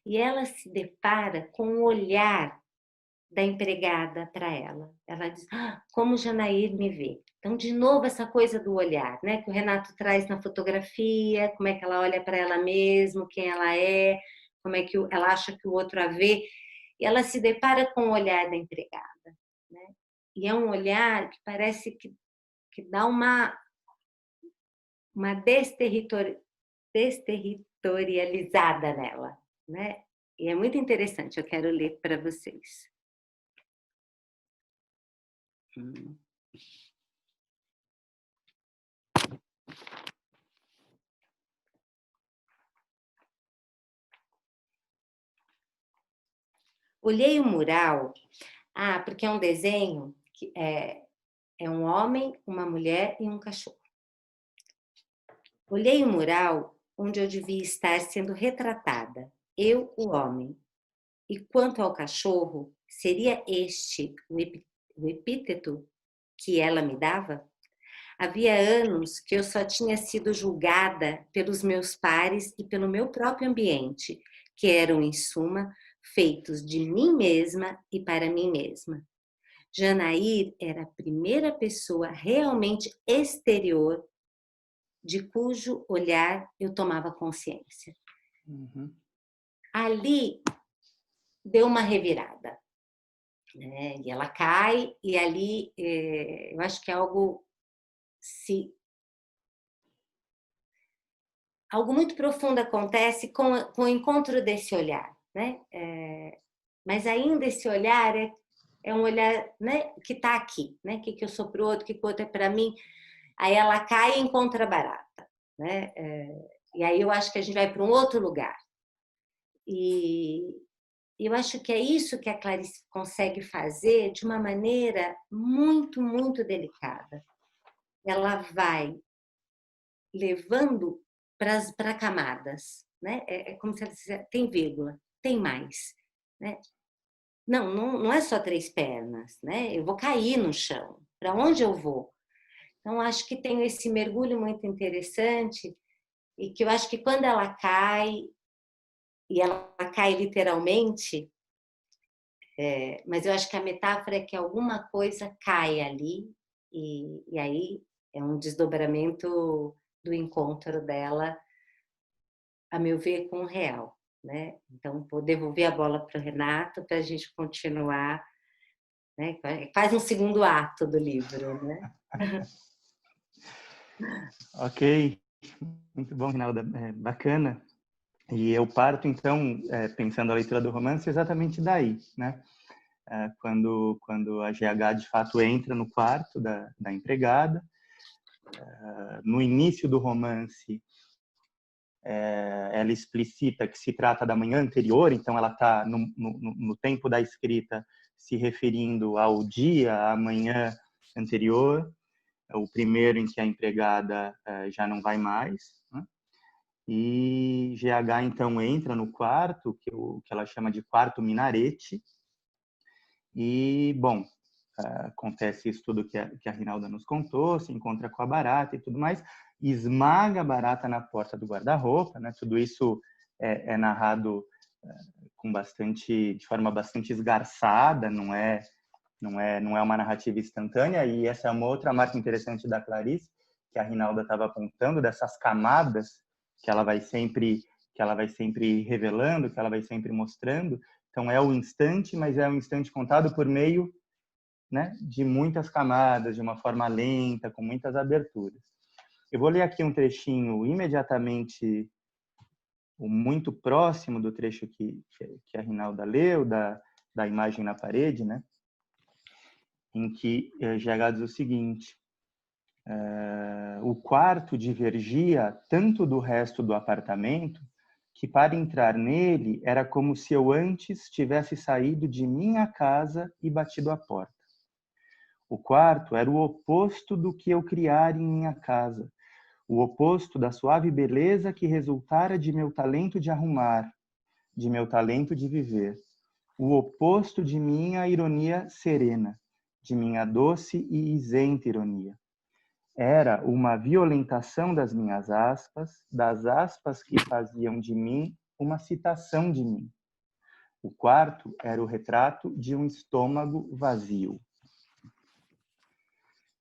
E ela se depara com o olhar da empregada para ela. Ela diz, como o Janair me vê. Então, de novo, essa coisa do olhar, né? Que o Renato traz na fotografia, como é que ela olha para ela mesma, quem ela é, como é que ela acha que o outro a vê. E ela se depara com o olhar da empregada, né? E é um olhar que parece que dá uma desterritorializada nela, né? E é muito interessante, eu quero ler para vocês. Olhei o mural, porque é um desenho que é um homem, uma mulher e um cachorro. Olhei o mural onde eu devia estar sendo retratada, eu, o homem. E quanto ao cachorro, seria este o epíteto que ela me dava? Havia anos que eu só tinha sido julgada pelos meus pares e pelo meu próprio ambiente, que eram, em suma, feitos de mim mesma e para mim mesma. Janair era a primeira pessoa realmente exterior de cujo olhar eu tomava consciência. Uhum. Ali deu uma revirada, né? E ela cai, e ali eu acho que algo se algo muito profundo acontece com o encontro desse olhar, né? Mas ainda esse olhar é um olhar, né, que está aqui, né? Que eu sou para o outro, que o outro é para mim. Aí ela cai e encontra a barata, né? E aí eu acho que a gente vai para um outro lugar. E eu acho que é isso que a Clarice consegue fazer de uma maneira muito, muito delicada. Ela vai levando para camadas, né? É como se ela dissesse, tem vírgula, tem mais, né? Não é só 3 pernas, né? Eu vou cair no chão. Para onde eu vou? Então, acho que tem esse mergulho muito interessante e que eu acho que quando ela cai, e ela cai literalmente, mas eu acho que a metáfora é que alguma coisa cai ali e aí é um desdobramento do encontro dela, a meu ver, com o real, né? Então, vou devolver a bola para o Renato para a gente continuar, né? Quase um segundo ato do livro, né? Ok, muito bom, Rinalda, bacana. E eu parto, então, pensando a leitura do romance, exatamente daí, né? Quando a GH, de fato, entra no quarto da empregada. No início do romance, ela explicita que se trata da manhã anterior, então ela está, no tempo da escrita, se referindo ao dia, à manhã anterior, o primeiro em que a empregada já não vai mais, né? E GH, então, entra no quarto, que ela chama de quarto minarete, e, bom, acontece isso tudo que a Rinalda nos contou, se encontra com a barata e tudo mais, esmaga a barata na porta do guarda-roupa, né? Tudo isso é narrado de forma bastante esgarçada, não é uma narrativa instantânea, e essa é uma outra marca interessante da Clarice, que a Rinalda estava apontando, dessas camadas que ela vai sempre revelando, que ela vai sempre mostrando. Então é o instante, mas é um instante contado por meio, né, de muitas camadas, de uma forma lenta, com muitas aberturas. Eu vou ler aqui um trechinho imediatamente, muito próximo do trecho que a Rinalda leu, da imagem na parede, né, em que GH diz o seguinte: o quarto divergia tanto do resto do apartamento que para entrar nele era como se eu antes tivesse saído de minha casa e batido a porta. O quarto era o oposto do que eu criara em minha casa, o oposto da suave beleza que resultara de meu talento de arrumar, de meu talento de viver, o oposto de minha ironia serena, de minha doce e isenta ironia. Era uma violentação das minhas aspas, das aspas que faziam de mim uma citação de mim. O quarto era o retrato de um estômago vazio.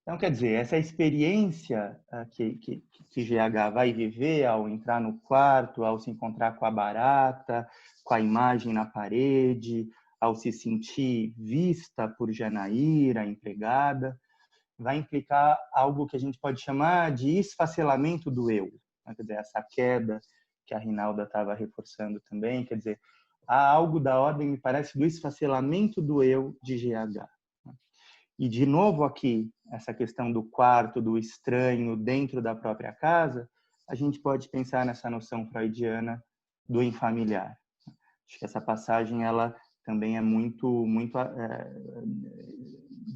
Então, quer dizer, essa experiência que GH vai viver ao entrar no quarto, ao se encontrar com a barata, com a imagem na parede, ao se sentir vista por Janaíra, a empregada, vai implicar algo que a gente pode chamar de esfacelamento do eu. Quer dizer, essa queda que a Rinalda estava reforçando também, quer dizer, há algo da ordem, me parece, do esfacelamento do eu de GH. E, de novo, aqui, essa questão do quarto, do estranho dentro da própria casa, a gente pode pensar nessa noção freudiana do infamiliar. Acho que essa passagem, ela também é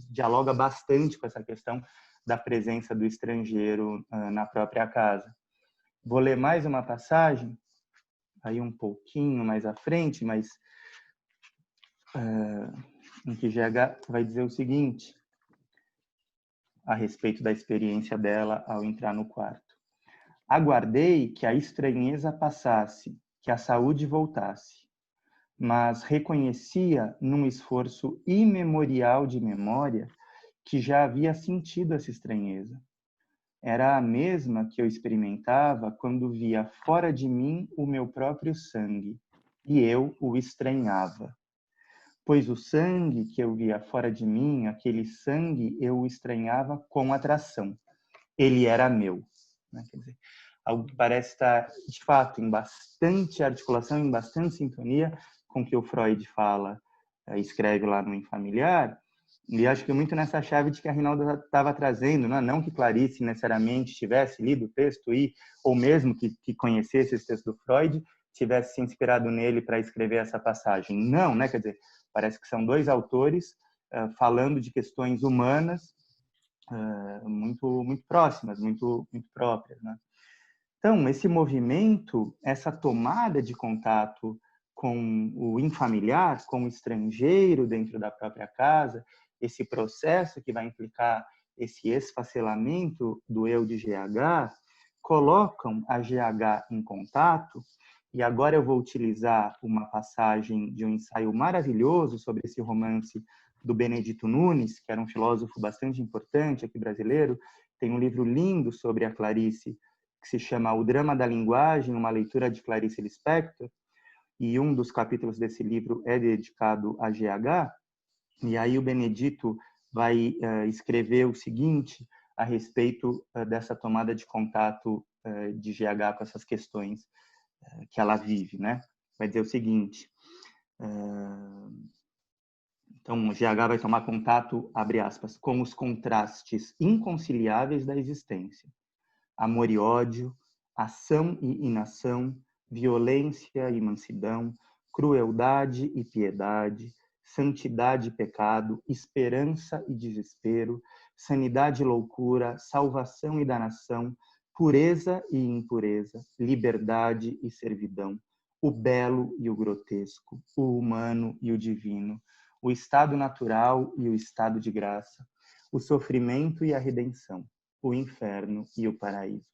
dialoga bastante com essa questão da presença do estrangeiro na própria casa. Vou ler mais uma passagem, aí um pouquinho mais à frente, mas em que GH vai dizer o seguinte, a respeito da experiência dela ao entrar no quarto. Aguardei que a estranheza passasse, que a saúde voltasse, mas reconhecia, num esforço imemorial de memória, que já havia sentido essa estranheza. Era a mesma que eu experimentava quando via fora de mim o meu próprio sangue, e eu o estranhava. Pois o sangue que eu via fora de mim, aquele sangue eu o estranhava com atração. Ele era meu. Quer dizer, algo que parece estar, de fato, em bastante articulação, em bastante sintonia com o que o Freud fala, escreve lá no Infamiliar, e acho que muito nessa chave de que a Rinalda estava trazendo, não que Clarice necessariamente tivesse lido o texto ou mesmo que conhecesse esse texto do Freud, tivesse se inspirado nele para escrever essa passagem. Não, né? Quer dizer, parece que são dois autores falando de questões humanas muito próximas, muito próprias, né? Então, esse movimento, essa tomada de contato com o infamiliar, com o estrangeiro dentro da própria casa, esse processo que vai implicar esse esfacelamento do eu de GH, colocam a GH em contato. E agora eu vou utilizar uma passagem de um ensaio maravilhoso sobre esse romance do Benedito Nunes, que era um filósofo bastante importante aqui brasileiro. Tem um livro lindo sobre a Clarice, que se chama O Drama da Linguagem, uma leitura de Clarice Lispector, e um dos capítulos desse livro é dedicado a GH, e aí o Benedito vai escrever o seguinte a respeito dessa tomada de contato de GH com essas questões que ela vive, né? Vai dizer o seguinte, então GH vai tomar contato, abre aspas, com os contrastes inconciliáveis da existência, amor e ódio, ação e inação, violência e mansidão, crueldade e piedade, santidade e pecado, esperança e desespero, sanidade e loucura, salvação e danação, pureza e impureza, liberdade e servidão, o belo e o grotesco, o humano e o divino, o estado natural e o estado de graça, o sofrimento e a redenção, o inferno e o paraíso.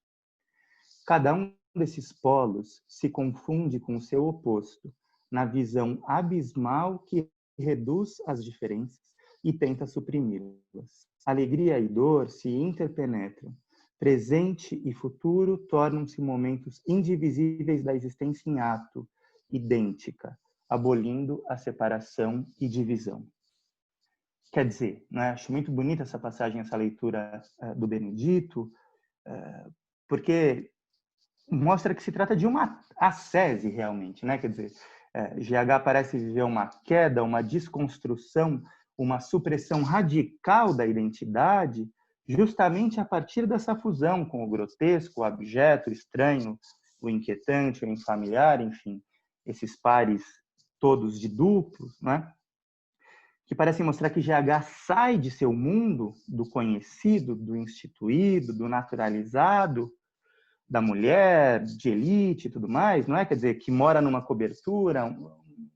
Cada um desses polos se confunde com o seu oposto, na visão abismal que reduz as diferenças e tenta suprimi-las. Alegria e dor se interpenetram. Presente e futuro tornam-se momentos indivisíveis da existência em ato, idêntica, abolindo a separação e divisão. Quer dizer, né, acho muito bonita essa passagem, essa leitura do Benedito, porque mostra que se trata de uma ascese realmente, né? Quer dizer, GH parece viver uma queda, uma desconstrução, uma supressão radical da identidade, justamente a partir dessa fusão com o grotesco, o abjeto, o estranho, o inquietante, o infamiliar, enfim, esses pares todos de duplos, né? Que parecem mostrar que GH sai de seu mundo, do conhecido, do instituído, do naturalizado, da mulher, de elite e tudo mais, não é? Quer dizer, que mora numa cobertura,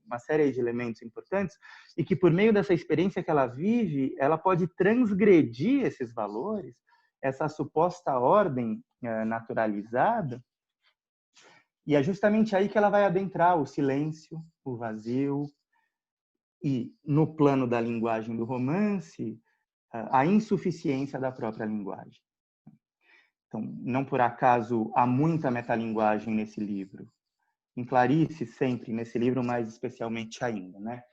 uma série de elementos importantes, e que por meio dessa experiência que ela vive, ela pode transgredir esses valores, essa suposta ordem naturalizada, e é justamente aí que ela vai adentrar o silêncio, o vazio, e, no plano da linguagem do romance, a insuficiência da própria linguagem. Então, não por acaso há muita metalinguagem nesse livro. Em Clarice, sempre, nesse livro mais especialmente ainda, né?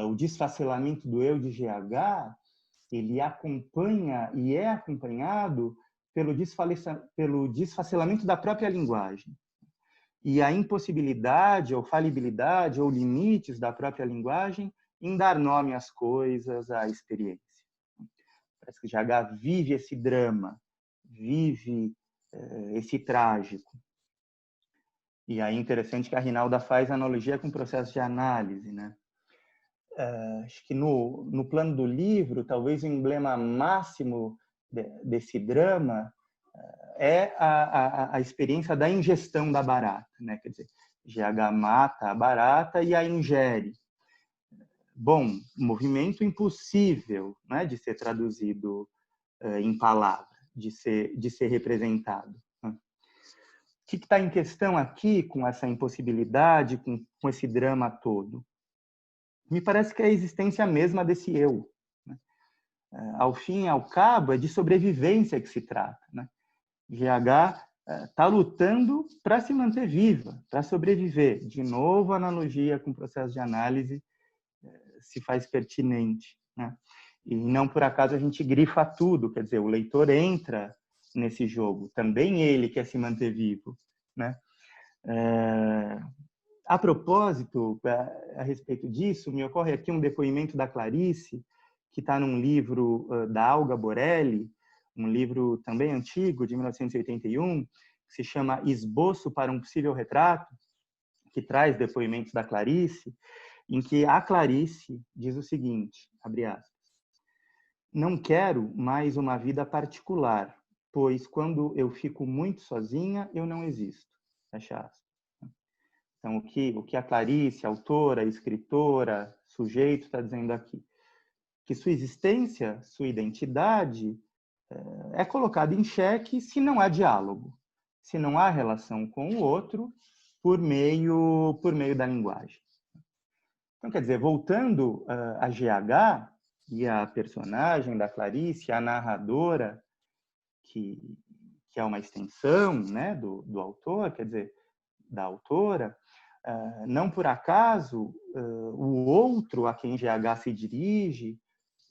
O desfacelamento do eu de GH, ele acompanha e é acompanhado pelo desfacelamento da própria linguagem. E a impossibilidade, ou falibilidade, ou limites da própria linguagem em dar nome às coisas, à experiência. Parece que GH vive esse drama, vive esse trágico. E aí é interessante que a Rinalda faz analogia com o processo de análise, né? Acho que no plano do livro, talvez o emblema máximo desse drama é a experiência da ingestão da barata, né? Quer dizer, GH mata a barata e a ingere. Bom, movimento impossível, né, de ser traduzido em palavras, de ser representado. O que está em questão aqui com essa impossibilidade, com esse drama todo? Me parece que é a existência mesma desse eu. Né? Ao fim e ao cabo, é de sobrevivência que se trata. Né? GH está lutando para se manter viva, para sobreviver. De novo, a analogia com o processo de análise se faz pertinente. Né? E não por acaso a gente grifa tudo, quer dizer, o leitor entra nesse jogo. Também ele quer se manter vivo, né? A propósito, a respeito disso, me ocorre aqui um depoimento da Clarice, que está num livro da Alga Borelli, um livro também antigo, de 1981, que se chama Esboço para um Possível Retrato, que traz depoimentos da Clarice, em que a Clarice diz o seguinte, abre aspas, não quero mais uma vida particular, pois quando eu fico muito sozinha, eu não existo. Fecha aspas. Então, o que a Clarice, autora, escritora, sujeito, está dizendo aqui? Que sua existência, sua identidade é colocada em xeque se não há diálogo, se não há relação com o outro por meio da linguagem. Então, quer dizer, voltando a GH e a personagem da Clarice, a narradora, que é uma extensão, né, do autor, quer dizer, da autora, não por acaso o outro a quem GH se dirige,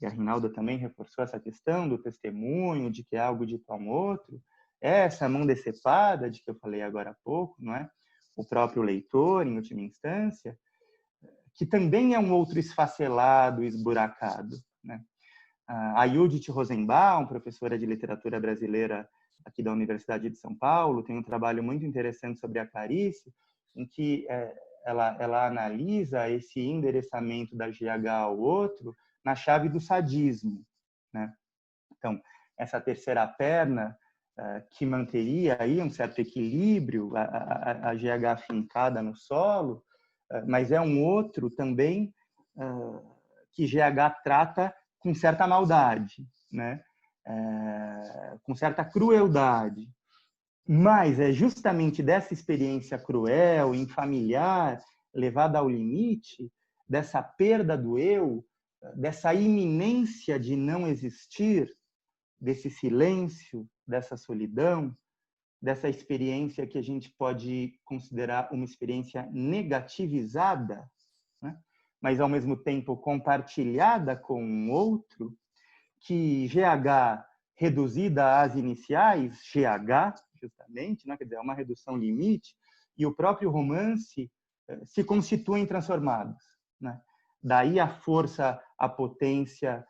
e a Rinalda também reforçou essa questão do testemunho, de que é algo dito ao outro, é essa mão decepada de que eu falei agora há pouco, não é? O próprio leitor, em última instância, que também é um outro esfacelado, esburacado, né? A Judith Rosenbaum, professora de literatura brasileira aqui da Universidade de São Paulo, tem um trabalho muito interessante sobre a Clarice, em que ela analisa esse endereçamento da GH ao outro na chave do sadismo, né? Então, essa terceira perna que manteria aí um certo equilíbrio, a GH fincada no solo, mas é um outro também que GH trata com certa maldade, né? Com certa crueldade. Mas é justamente dessa experiência cruel, infamiliar, levada ao limite, dessa perda do eu, dessa iminência de não existir, desse silêncio, dessa solidão, dessa experiência que a gente pode considerar uma experiência negativizada, né? Mas ao mesmo tempo compartilhada com um outro, que GH reduzida às iniciais, GH, justamente, né? Quer dizer, é uma redução limite, e o próprio romance se constituem transformados, né? Daí a força, a potência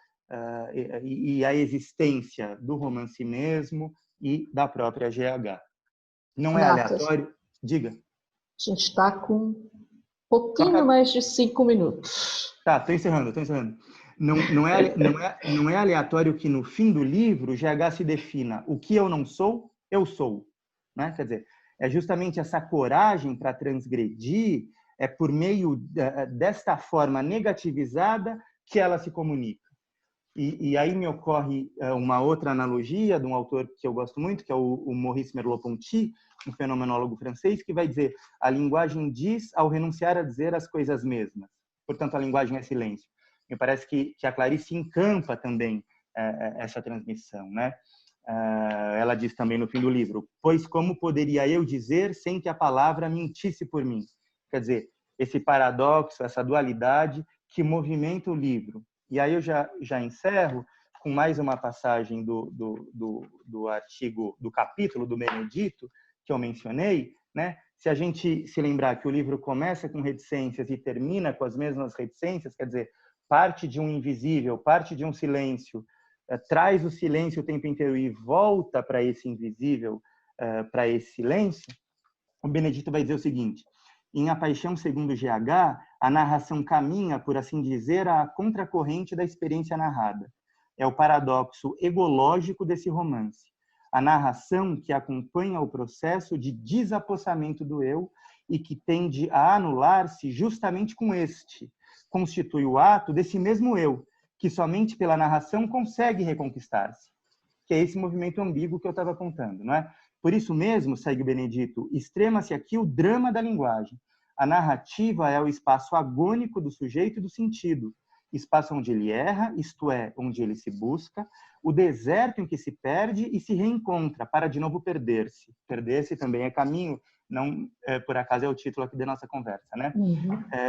e a existência do romance mesmo e da própria GH. Não é aleatório? Diga. A gente está com um pouquinho mais de 5 minutos. Tá, estou encerrando. Não é aleatório que no fim do livro GH se defina o que eu não sou, eu sou, né? Quer dizer, é justamente essa coragem para transgredir, é por meio desta forma negativizada que ela se comunica. E aí me ocorre uma outra analogia de um autor que eu gosto muito, que é o Maurice Merleau-Ponty, um fenomenólogo francês, que vai dizer: a linguagem diz ao renunciar a dizer as coisas mesmas. Portanto, a linguagem é silêncio. Me parece que a Clarice encampa também essa transmissão, né? Ela diz também no fim do livro: pois como poderia eu dizer sem que a palavra mentisse por mim? Quer dizer, esse paradoxo, essa dualidade que movimenta o livro. E aí eu já encerro com mais uma passagem do artigo, do capítulo do Benedito, que eu mencionei, né? Se a gente se lembrar que o livro começa com reticências e termina com as mesmas reticências, quer dizer, parte de um invisível, parte de um silêncio, traz o silêncio o tempo inteiro e volta para esse invisível, para esse silêncio, o Benedito vai dizer o seguinte: em A Paixão segundo GH, a narração caminha, por assim dizer, à contracorrente da experiência narrada. É o paradoxo egológico desse romance. A narração que acompanha o processo de desapossamento do eu e que tende a anular-se justamente com este. Constitui o ato desse mesmo eu, que somente pela narração consegue reconquistar-se. Que é esse movimento ambíguo que eu estava contando, não é? Por isso mesmo, segue o Benedito, extrema-se aqui o drama da linguagem. A narrativa é o espaço agônico do sujeito e do sentido, espaço onde ele erra, isto é, onde ele se busca, o deserto em que se perde e se reencontra, para de novo perder-se. Perder-se também é caminho, não por acaso é o título aqui da nossa conversa, né?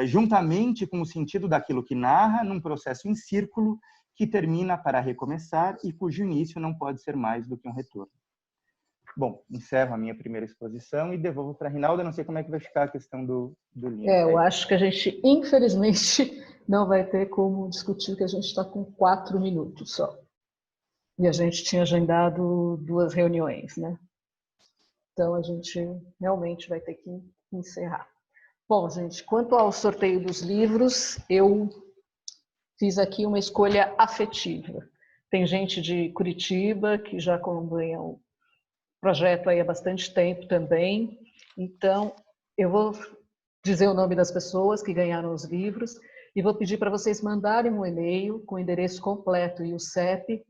Juntamente com o sentido daquilo que narra, num processo em círculo que termina para recomeçar e cujo início não pode ser mais do que um retorno. Bom, encerro a minha primeira exposição e devolvo para a Rinalda. Não sei como é que vai ficar a questão do link. Eu acho que a gente, infelizmente, não vai ter como discutir, que a gente está com 4 minutos só. E a gente tinha agendado 2 reuniões, né? Então, a gente realmente vai ter que encerrar. Bom, gente, quanto ao sorteio dos livros, eu fiz aqui uma escolha afetiva. Tem gente de Curitiba que já acompanha o projeto aí há bastante tempo também. Então, eu vou dizer o nome das pessoas que ganharam os livros e vou pedir para vocês mandarem um e-mail com o endereço completo e o CEP,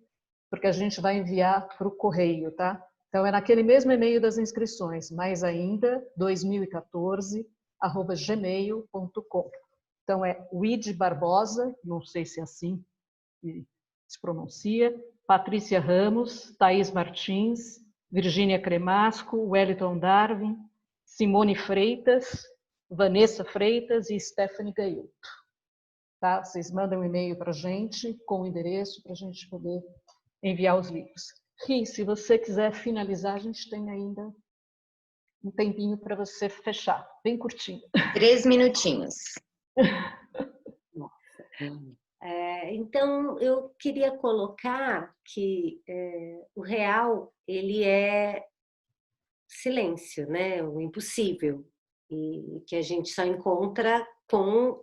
porque a gente vai enviar para o correio, tá? Então, é naquele mesmo e-mail das inscrições, mais ainda, 2014@gmail.com. Então, é Wide Barbosa, não sei se é assim que se pronuncia, Patrícia Ramos, Thaís Martins, Virgínia Cremasco, Wellington Darwin, Simone Freitas, Vanessa Freitas e Stephanie Gaioto. Tá? Vocês mandam um e-mail para a gente com o endereço para a gente poder enviar os livros. Ri, se você quiser finalizar, a gente tem ainda um tempinho para você fechar, bem curtinho. 3 minutinhos. Então, eu queria colocar que o real, ele é silêncio, né? O impossível, e que a gente só encontra com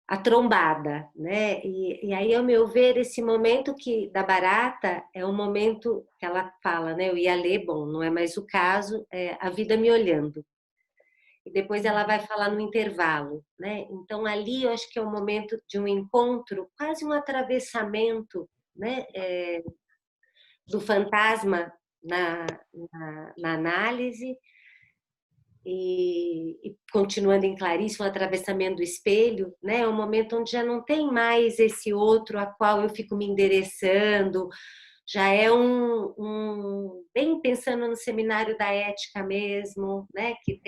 a trombada, né? E aí, ao meu ver, esse momento da barata é um momento que ela fala, né? Eu ia ler, bom, não é mais o caso, é a vida me olhando. E depois ela vai falar no intervalo, né? Então, ali eu acho que é um momento de um encontro, quase um atravessamento, né? Do fantasma na análise, e continuando em Clarice, um atravessamento do espelho, né? É um momento onde já não tem mais esse outro a qual eu fico me endereçando, já é bem pensando no seminário da ética mesmo, né? Que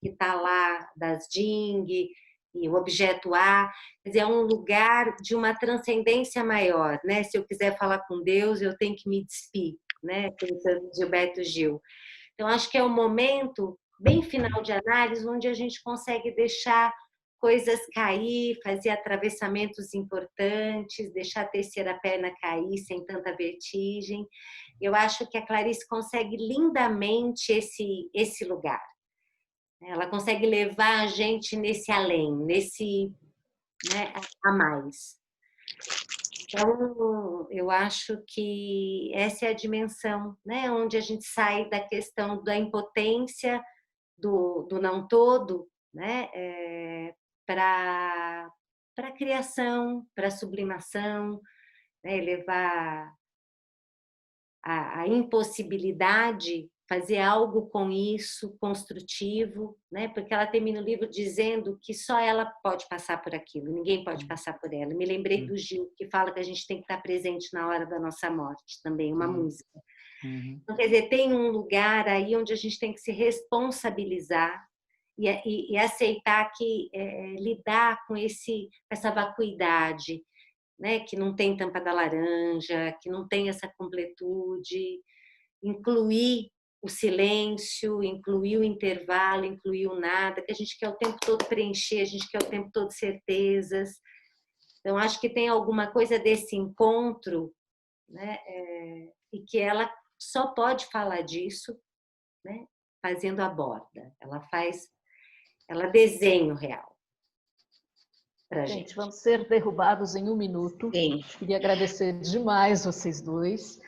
está lá das Jing e o objeto A, quer dizer, é um lugar de uma transcendência maior, né? Se eu quiser falar com Deus, eu tenho que me despir, né? Pensando em Gilberto Gil. Então, acho que é um momento bem final de análise, onde a gente consegue deixar coisas cair, fazer atravessamentos importantes, deixar a terceira perna cair sem tanta vertigem. Eu acho que a Clarice consegue lindamente esse lugar. Ela consegue levar a gente nesse além, nesse, né, a mais. Então, eu acho que essa é a dimensão, né, onde a gente sai da questão da impotência, do não todo, né, para a criação, para a sublimação, né, levar a impossibilidade, fazer algo com isso, construtivo, né? Porque ela termina o livro dizendo que só ela pode passar por aquilo, ninguém pode passar por ela. Me lembrei do Gil, que fala que a gente tem que estar presente na hora da nossa morte, também, uma música. Então, quer dizer, tem um lugar aí onde a gente tem que se responsabilizar e aceitar que lidar com essa vacuidade, né? Que não tem tampa da laranja, que não tem essa completude, incluir o silêncio, incluir o intervalo, incluir o nada, que a gente quer o tempo todo preencher, a gente quer o tempo todo certezas. Então, acho que tem alguma coisa desse encontro, né? E que ela só pode falar disso, né? Fazendo a borda. Ela desenha o real. Gente, vamos ser derrubados em 1 minuto. Sim. Queria agradecer demais vocês dois.